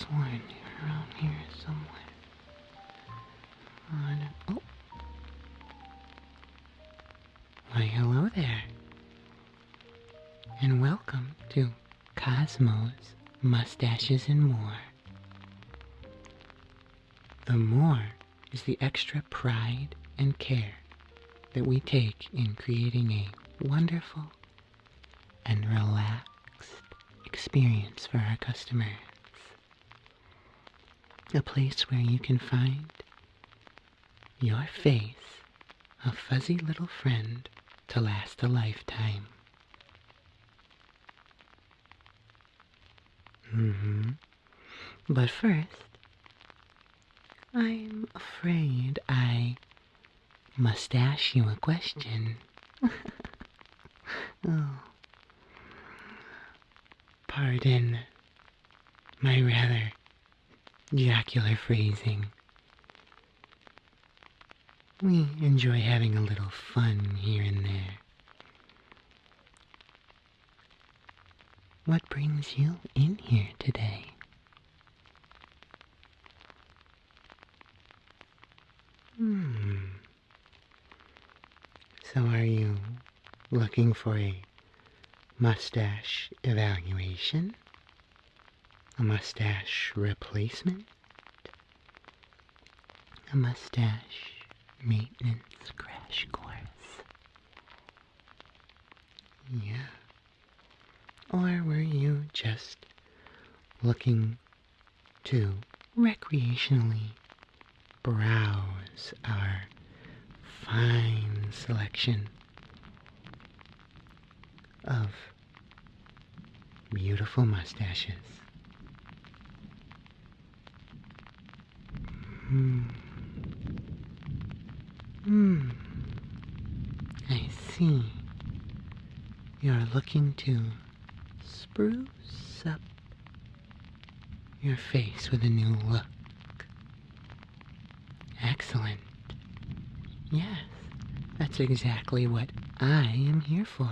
sworn you're around here somewhere. Oh. Why, hello there. And welcome to Cosmos, Mustaches, and More. The more is the extra pride and care that we take in creating a wonderful and relaxed experience for our customers. A place where you can find your face, a fuzzy little friend to last a lifetime. But first, I'm afraid I must ask you a question. Oh, pardon my rather jocular phrasing. We enjoy having a little fun here and there. What brings you in here today? So are you looking for a mustache evaluation? A mustache replacement? A mustache maintenance crash course? Yeah. Or were you just looking to recreationally browse our fine selection of beautiful mustaches? I see. You're looking to spruce up your face with a new look. Excellent. Yes, that's exactly what I am here for.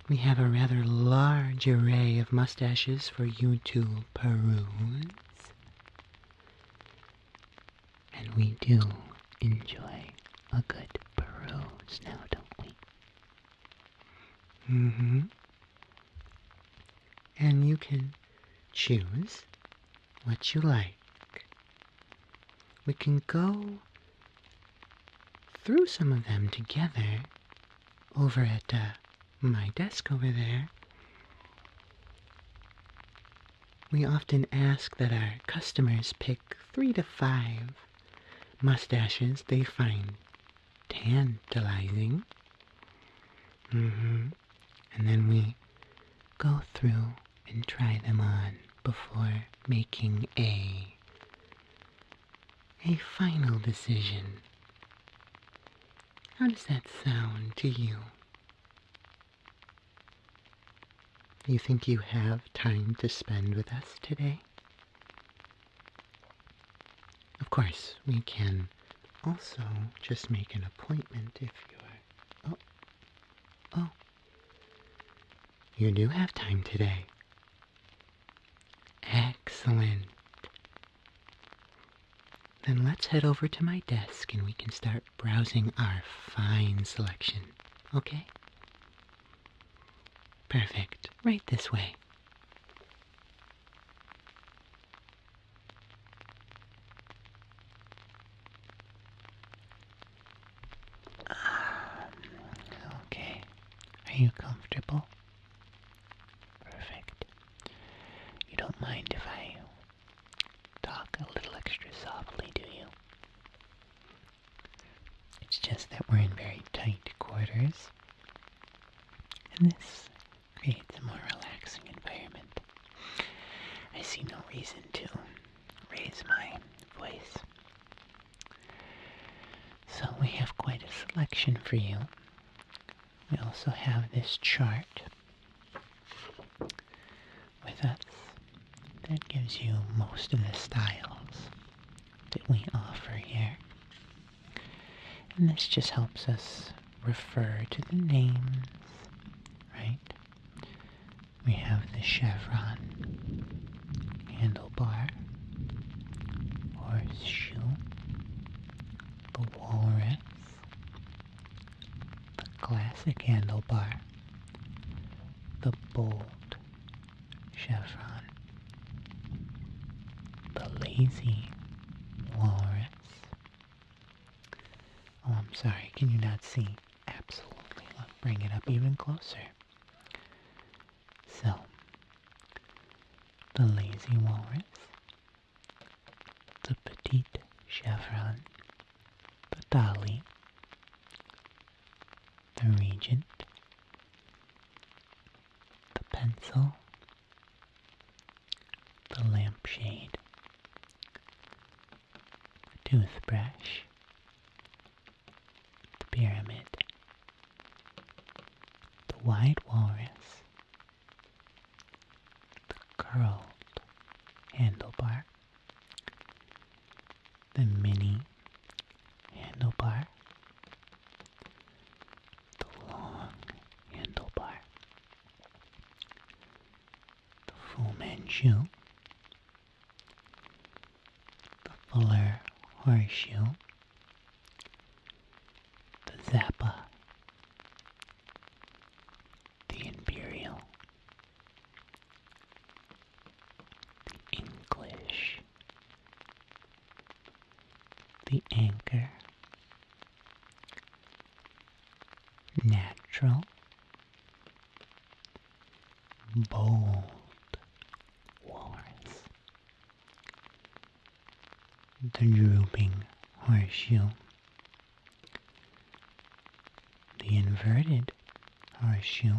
We have a rather large array of mustaches for you to peruse. And we do enjoy a good peruse now, don't we? And you can choose what you like. We can go through some of them together over at my desk over there. We often ask that our customers pick 3 to 5 mustaches they find tantalizing. And then we go through and try them on before making a final decision. How does that sound to you? Do you think you have time to spend with us today? Of course, we can also just make an appointment if you're... Oh. You do have time today. Excellent. Then let's head over to my desk and we can start browsing our fine selection. Okay? Perfect. Right this way. Okay. Are you comfortable? Perfect. You don't mind if I talk a little extra softly, do you? It's just that we're in very tight quarters, and this creates a more relaxing environment. I see no reason to raise my voice. So we have quite a selection for you. We also have this chart with us that gives you most of the styles that we offer here. And this just helps us refer to the names, right? We have the chevron, handlebar, horseshoe, the walrus, the classic handlebar, the bold chevron, the lazy walrus. Oh, I'm sorry, can you not see? Absolutely. Let's bring it up even closer. So, the lazy walrus, the petite chevron, the dolly, the regent, the pencil, the lampshade, the toothbrush, the pyramid, the wide walrus, the curled handlebar, the mini handlebar, the long handlebar, the Fu Manchu, the fuller horseshoe, the Zappa, the imperial, the English, the anchor, natural, bold walrus, the drooping horseshoe, the inverted horseshoe,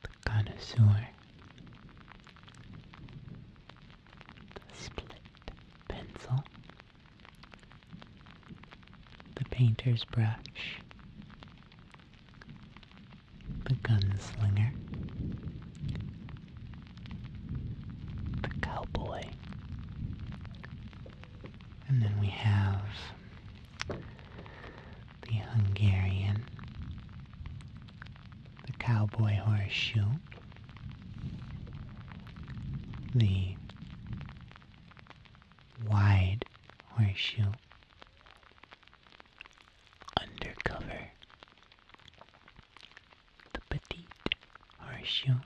the connoisseur, the split pencil, the painter's brush, the gunslinger, the cowboy, and then we have the Hungarian, the cowboy horseshoe, the wide horseshoe, undercover, the petite horseshoe,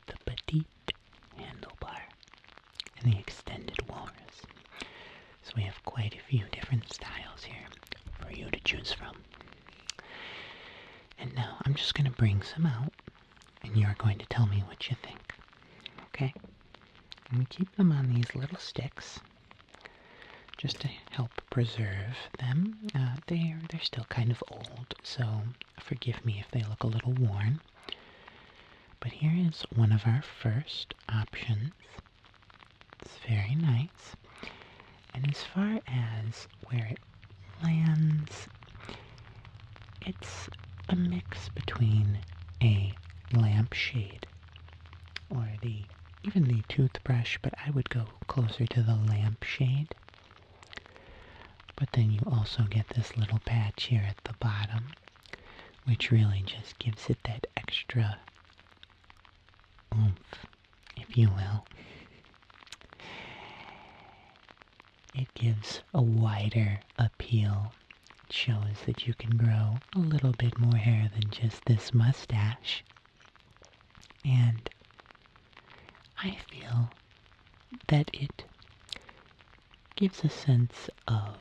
the petite handlebar, and the extended walrus. So we have quite a few different styles here for you to choose from. And now I'm just going to bring some out, and you're going to tell me what you think. Okay? And we keep them on these little sticks just to help preserve them. They're still kind of old, so forgive me if they look a little worn. But here is one of our first options. It's very nice. And as far as where it lands, it's a mix between a lampshade or even the toothbrush, but I would go closer to the lampshade. But then you also get this little patch here at the bottom, which really just gives it that extra oomph, if you will. It gives a wider appeal. It shows that you can grow a little bit more hair than just this mustache. And I feel that it gives a sense of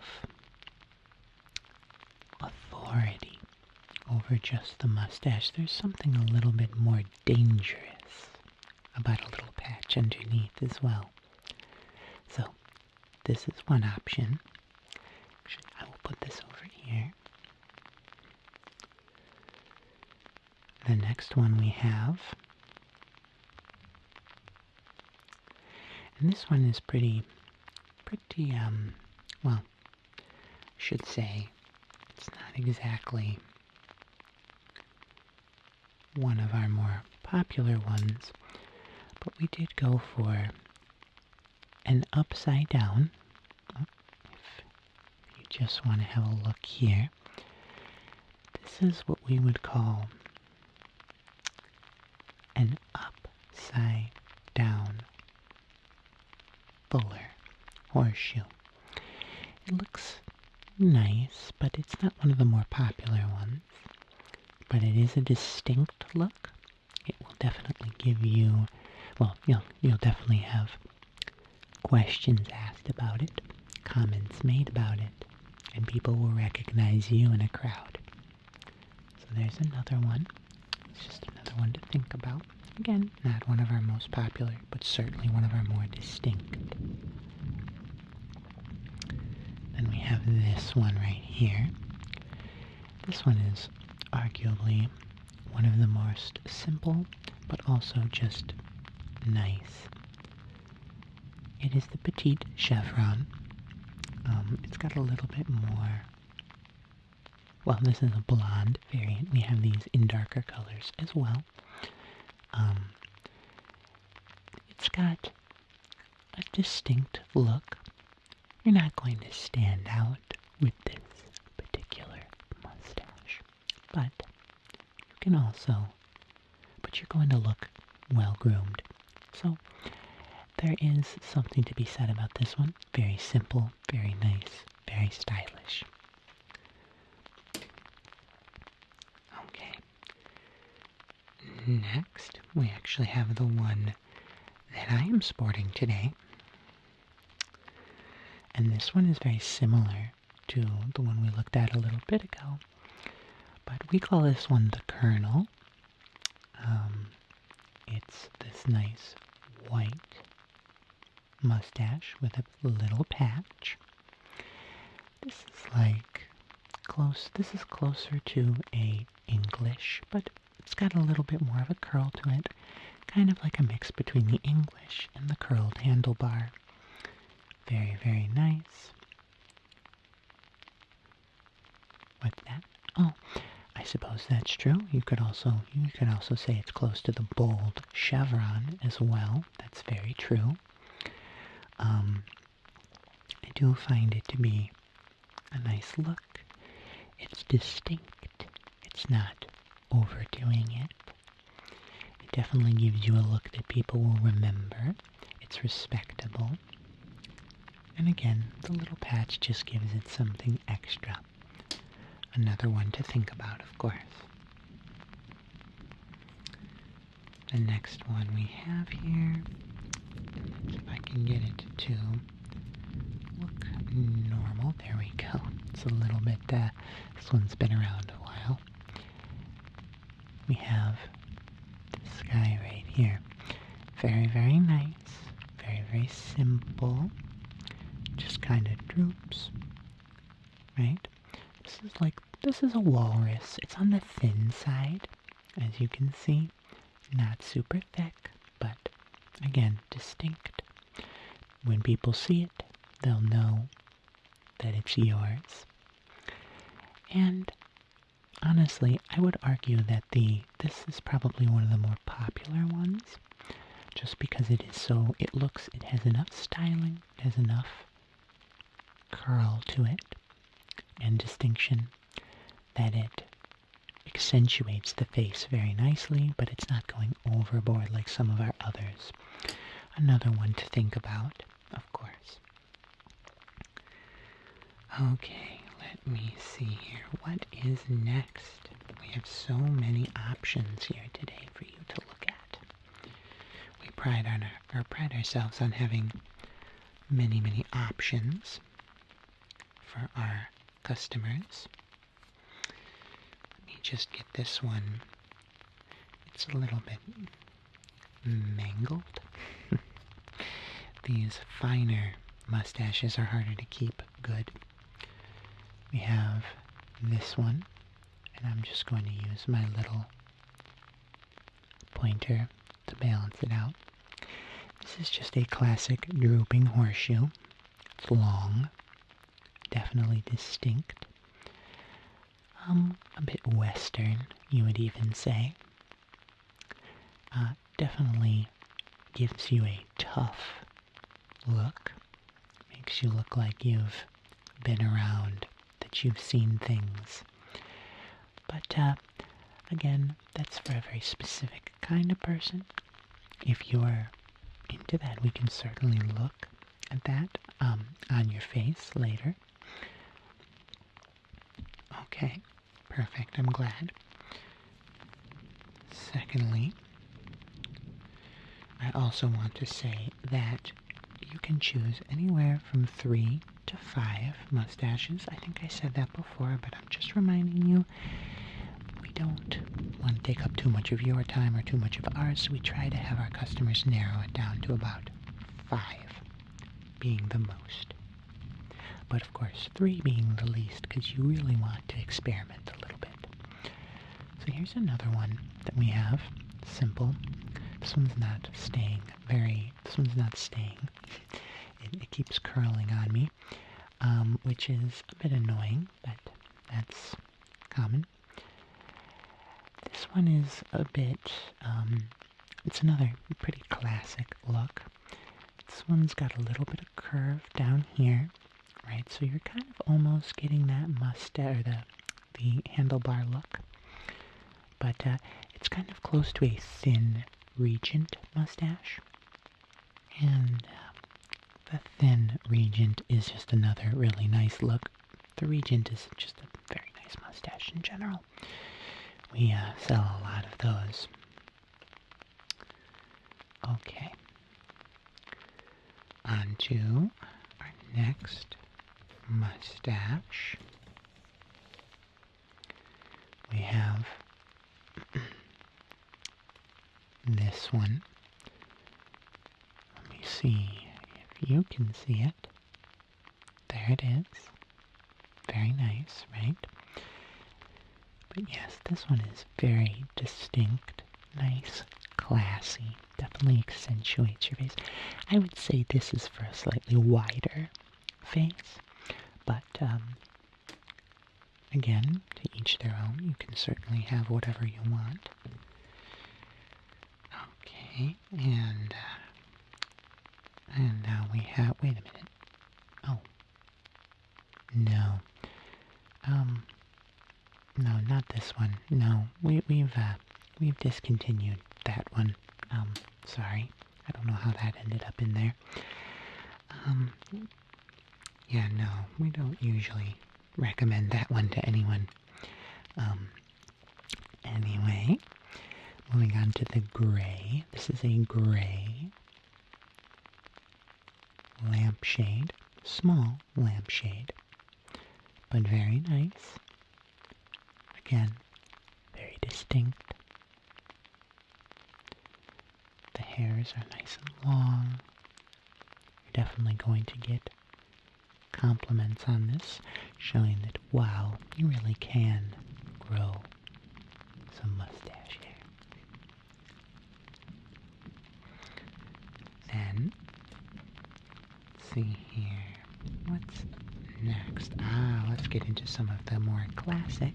authority over just the mustache. There's something a little bit more dangerous about a little patch underneath as well. So, this is one option. Actually, I will put this over here. The next one we have, and this one is pretty, well, I should say, it's not exactly one of our more popular ones, but we did go for an upside down. If you just want to have a look here, this is what we would call an upside upside down fuller horseshoe. It looks nice, but it's not one of the more popular ones. But it is a distinct look. It will definitely give you, well, you'll definitely have questions asked about it, comments made about it, and people will recognize you in a crowd. So there's another one. It's just another one to think about. Again, not one of our most popular, but certainly one of our more distinct. Then we have this one right here. This one is arguably one of the most simple, but also just nice. It is the petite chevron. It's got a little bit more, well, this is a blonde variant. We have these in darker colors as well. It's got a distinct look. You're not going to stand out with this particular mustache, but you can also, but you're going to look well groomed. So there is something to be said about this one. Very simple, very nice, very stylish. Okay. Next, we actually have the one that I am sporting today. And this one is very similar to the one we looked at a little bit ago. But we call this one the Colonel. It's this nice white mustache with a little patch. This is like this is closer to a English, but it's got a little bit more of a curl to it. Kind of like a mix between the English and the curled handlebar. Very, very nice. What's that? Oh, I suppose that's true. You could also say it's close to the bold chevron as well. That's very true. I do find it to be a nice look. It's distinct. It's not overdoing it. It definitely gives you a look that people will remember. It's respectable. And again, the little patch just gives it something extra. Another one to think about, of course. The next one we have here, let's see if I can get it to look normal. There we go. It's a little bit, this one's been around a while. We have this guy right here. Very, very nice. Very, very simple. Just kind of droops, right? This is a walrus. It's on the thin side, as you can see. Not super thick, but again, distinct. When people see it, they'll know that it's yours. And honestly, I would argue that this is probably one of the more popular ones, just because it has enough styling, it has enough curl to it and distinction that it accentuates the face very nicely, but it's not going overboard like some of our others. Another one to think about, of course. Okay, let me see here. What is next? We have so many options here today for you to look at. We pride ourselves on having many, many options for our customers. Let me just get this one. It's a little bit mangled. These finer mustaches are harder to keep good. We have this one, and I'm just going to use my little pointer to balance it out. This is just a classic drooping horseshoe. It's long. Definitely distinct. A bit western, you would even say. Definitely gives you a tough look. Makes you look like you've been around, that you've seen things. But, again, that's for a very specific kind of person. if you're into that, we can certainly look at that on your face later. Okay, perfect. I'm glad. Secondly, I also want to say that you can choose anywhere from 3 to 5 mustaches. I think I said that before, but I'm just reminding you, we don't want to take up too much of your time or too much of ours, so we try to have our customers narrow it down to about 5 being the most. But of course, 3 being the least, because you really want to experiment a little bit. So here's another one that we have. Simple. This one's not staying. It keeps curling on me, which is a bit annoying, but that's common. This one is a bit, it's another pretty classic look. This one's got a little bit of curve down here, right? So you're kind of almost getting that mustache, or the handlebar look. But it's kind of close to a thin Regent mustache. And the thin Regent is just another really nice look. The Regent is just a very nice mustache in general. We sell a lot of those. Okay. On to our next mustache. We have this one. Let me see if you can see it. There it is. Very nice, right? But yes, this one is very distinct, nice, classy. Definitely accentuates your face. I would say this is for a slightly wider face, but again, to each their own. You can certainly have whatever you want. Okay, and now we have, wait a minute. Oh. No. No, not this one. No, we've discontinued that one. Sorry. I don't know how that ended up in there. Yeah, no, we don't usually recommend that one to anyone. Anyway, moving on to the gray. This is a gray lampshade, small lampshade, but very nice. Again, very distinct. The hairs are nice and long. You're definitely going to get compliments on this, showing that, wow, you really can grow some mustache hair. Then, let's see here, what's next? Let's get into some of the more classic.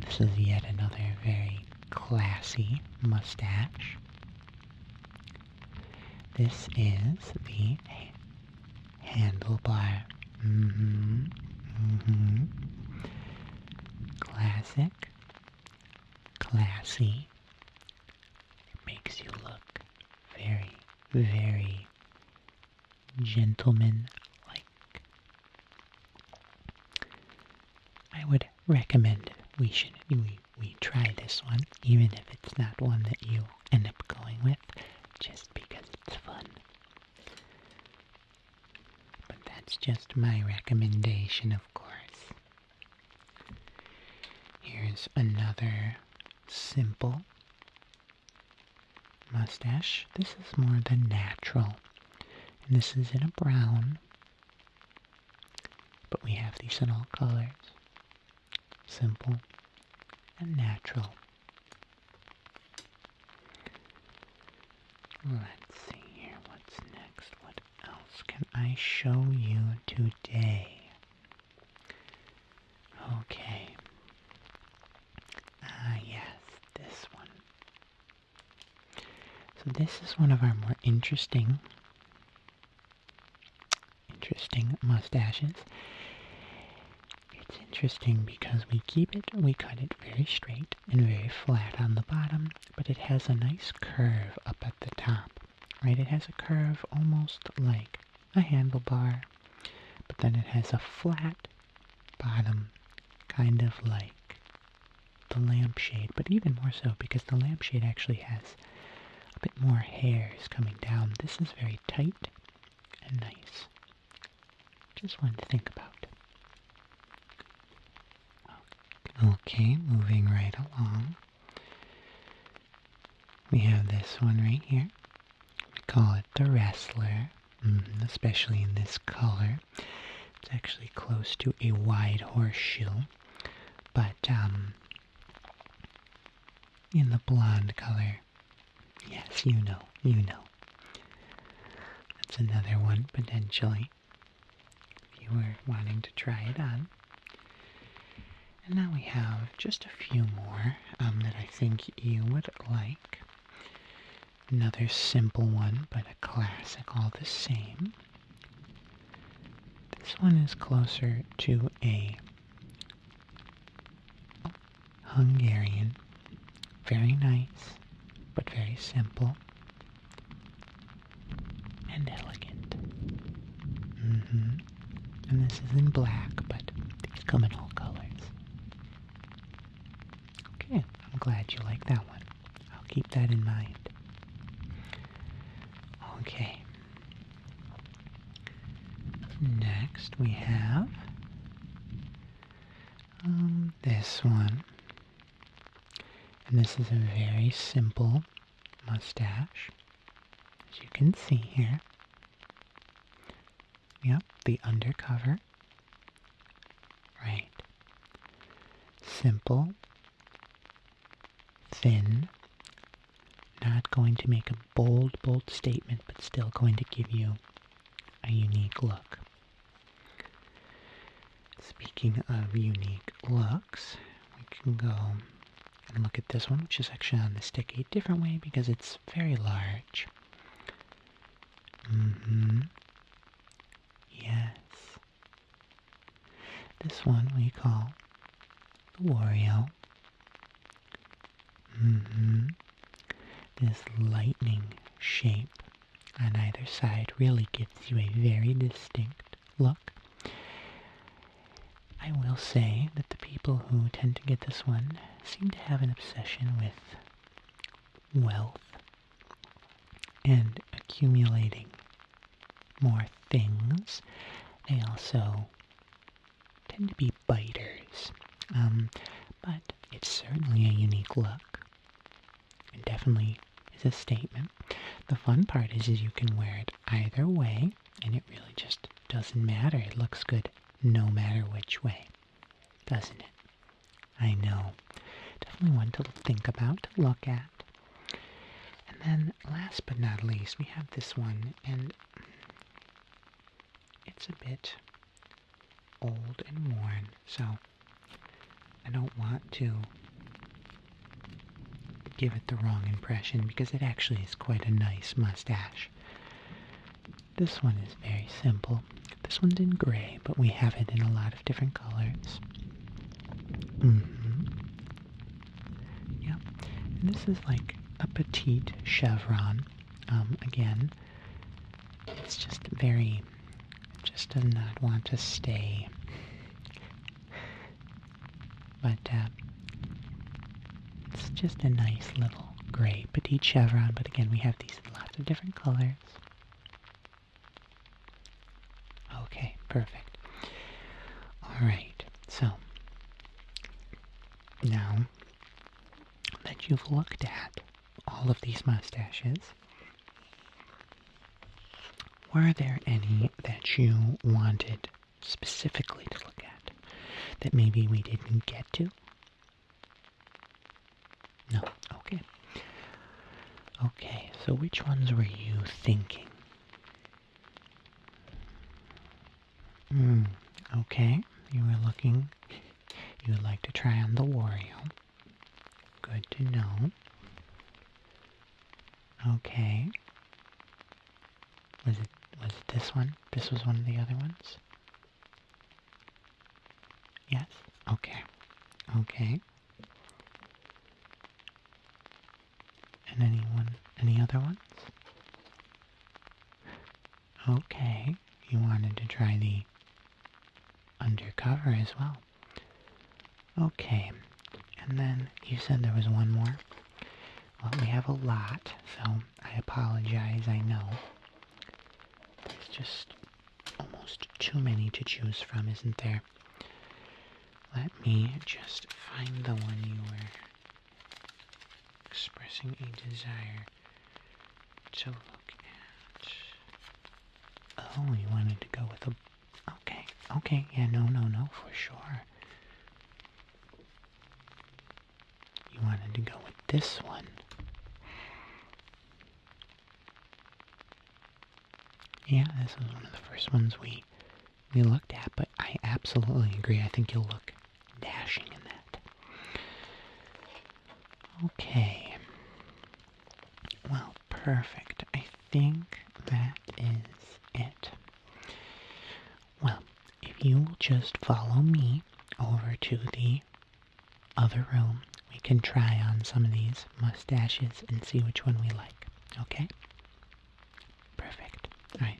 This is yet another very classy mustache. This is the handlebar. Classic, classy. It makes you look very, very gentleman-like. I would recommend we try this one, even if it's not one that you end up going with, just because it's fun. But that's just my recommendation, of course. Here's another simple mustache. This is more the natural. And this is in a brown. But we have these in all colors. Simple and natural. Let's see here. What's next? What else can I show you today? Okay. Yes, this one. So this is one of our more interesting mustaches. It's interesting because we cut it very straight and very flat on the bottom, but it has a nice curve up at the top, right? It has a curve almost like a handlebar, but then it has a flat bottom, kind of like the lampshade, but even more so because the lampshade actually has a bit more hairs coming down. This is very tight and nice. Just one to think about. Okay, moving right along. We have this one right here. We call it the Wrestler, especially in this color. It's actually close to a wide horseshoe, but in the blonde color. Yes, you know. That's another one, potentially, if you were wanting to try it on. And now we have just a few more that I think you would like. Another simple one, but a classic all the same. This one is closer to a Hungarian. Very nice, but very simple and elegant. And this is in black, but these come in all colors. Okay, I'm glad you like that one. I'll keep that in mind. Okay. Next we have this one. And this is a very simple mustache, as you can see here. Yep, the undercover. Right. Simple, thin, not going to make a bold statement, but still going to give you a unique look. Speaking of unique looks, we can go and look at this one, which is actually on the stick a different way because it's very large. Yes. This one we call the Wario. This lightning shape on either side really gives you a very distinct look. I will say that the people who tend to get this one seem to have an obsession with wealth and accumulating more things. They also tend to be biters, but it's certainly a unique look and definitely is a statement. The fun part is you can wear it either way, and it really just doesn't matter. It looks good no matter which way, doesn't it? I know. Definitely one to think about, to look at. And then last but not least, we have this one, and it's a bit old and worn, so I don't want to give it the wrong impression because it actually is quite a nice mustache. This one is very simple. This one's in gray, but we have it in a lot of different colors. Yep. And this is like a petite chevron. Again, it's just very, it just does not want to stay. But it's just a nice little gray petite chevron. But again, we have these in lots of different colors. Okay, perfect. Alright, so now that you've looked at all of these mustaches, were there any that you wanted specifically to look at that maybe we didn't get to? No? Okay. Okay, so which ones were you thinking? Okay, you were looking, you would like to try on the Wario. Good to know. Okay. Was it this one? This was one of the other ones? Yes? Okay. Okay. And any other ones? Okay. You wanted to try the undercover as well. Okay. And then you said there was one more? Well, we have a lot, so I apologize, I know. There's just almost too many to choose from, isn't there? Let me just find the one you were expressing a desire to look at. Oh, you wanted to go with a... Okay, okay, yeah, no, for sure. You wanted to go with this one. Yeah, this was one of the first ones we looked at, but I absolutely agree. I think you'll look dashing in that. Okay. Well, perfect. I think that is it. Well, if you will just follow me over to the other room, we can try on some of these mustaches and see which one we like. Okay? Perfect. Alright.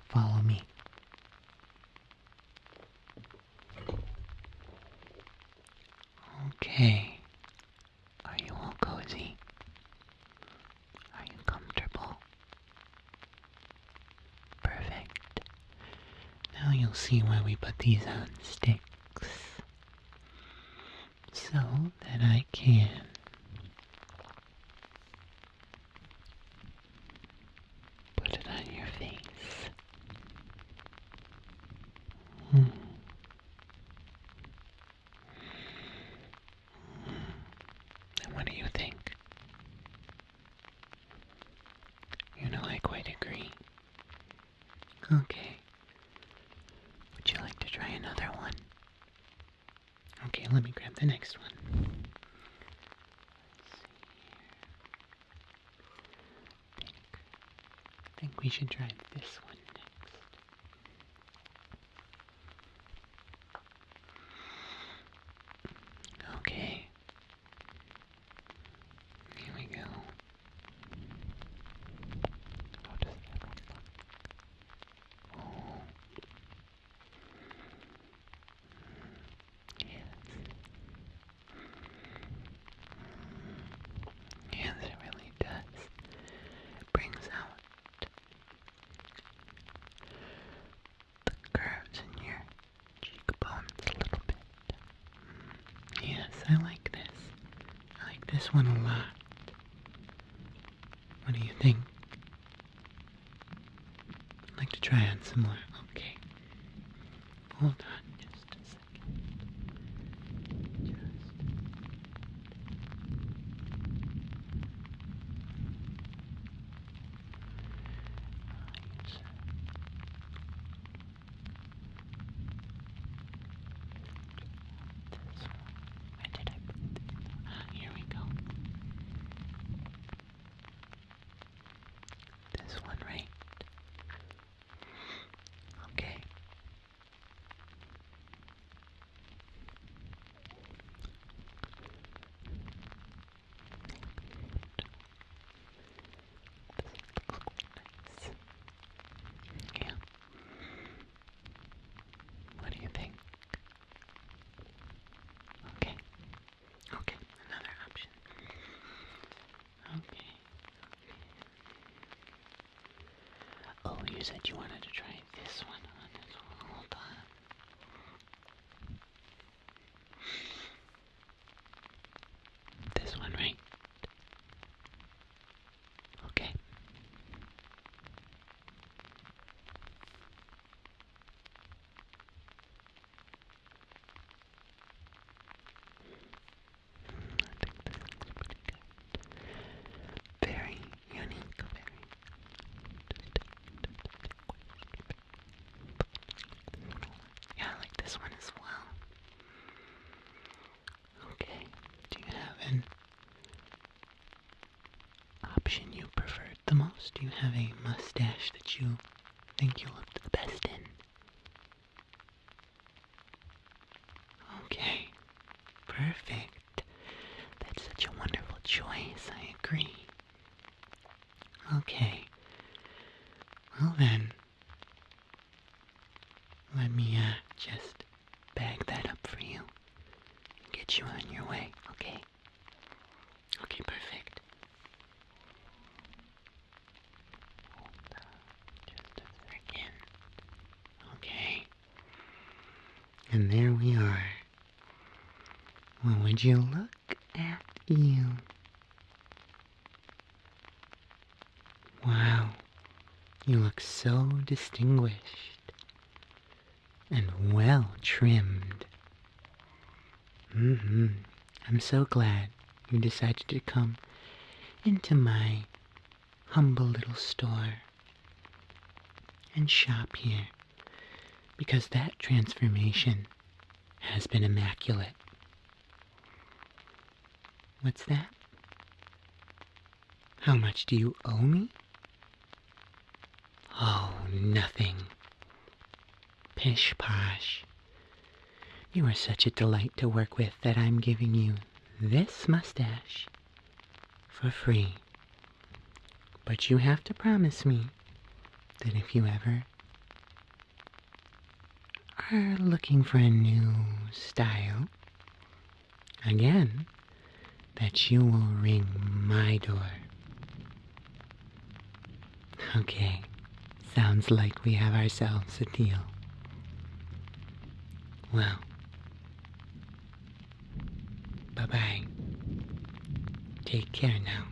Follow me. Okay. Are you all cozy? Are you comfortable? Perfect. Now you'll see why we put these on sticks. So that I can put it on your face. And what do you think? You know, I quite agree. Okay. Would you like to try another one? Okay, let me grab the next one. I think we should try this one next. Okay. Here we go. How does that look? Oh. Yes. Yes, it really does. It brings out the curves in your cheekbones a little bit. Yes, I like this. I like this one a lot. What do you think? I'd like to try on some more. Okay. Hold on just a second. Where did I put this? Here we go. This one, right? Okay. Nice. Yeah. What do you think? Okay. Okay, another option. Okay. Oh, you said you wanted to try this one on as well. Hold on. This one, right? Okay. I think this looks pretty good. Very unique, very yeah, I like this one as well. Okay. Do you have an option you preferred the most? Do you have a mustache that you think you looked the best in? perfect. That's such a wonderful choice, I agree. Okay. Well then, let me just bag that up for you and get you on your way, okay? Okay, perfect. Hold on just a second. Okay. And there we are. Well, would you look at you? Wow, you look so distinguished and well trimmed. I'm so glad you decided to come into my humble little store and shop here, because that transformation has been immaculate. What's that? How much do you owe me? Oh, nothing. Pish posh. You are such a delight to work with that I'm giving you this mustache for free. But you have to promise me that if you ever are looking for a new style, again, that you will ring my door. Okay, sounds like we have ourselves a deal. Well, bye-bye. Take care now.